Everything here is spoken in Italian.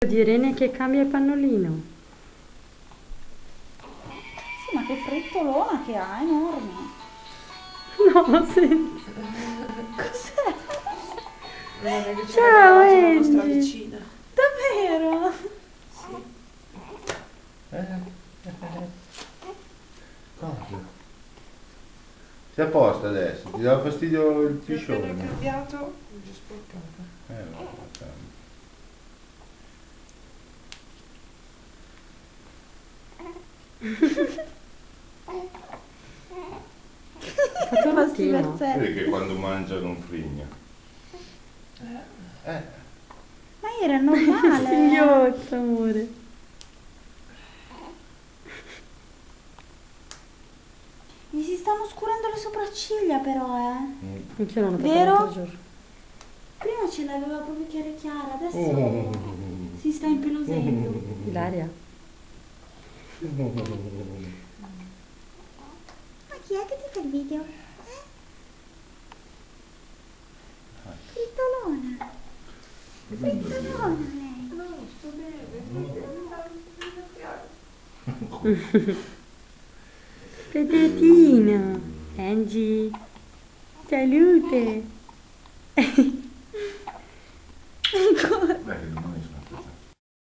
Di Irene che cambia il pannolino. Sì, ma che frettolona che ha, enorme. No, senti. Cos'è? Ciao, la nostra Angie. vicina. Davvero? Sì. Cosa? Sei a posto adesso? Ti dà fastidio il Ti ho appena piscione? cambiato, mi già sporcata. No, Fatto Fa sti rottino. versetti. vedi che quando mangia non frigna. Ma era normale. Singhiozzo, amore. Mi si stanno scurando le sopracciglia però, Anch'io non ho notato Vero? l'altro giorno. Prima ce l'aveva proprio chiara chiara, adesso Oh. si sta impelosendo. Ilaria. Ma chi è che ti fa il video? Frittolona. Frittolona lei. No, sto bene. Petetina. Angie. Salute. Dai, che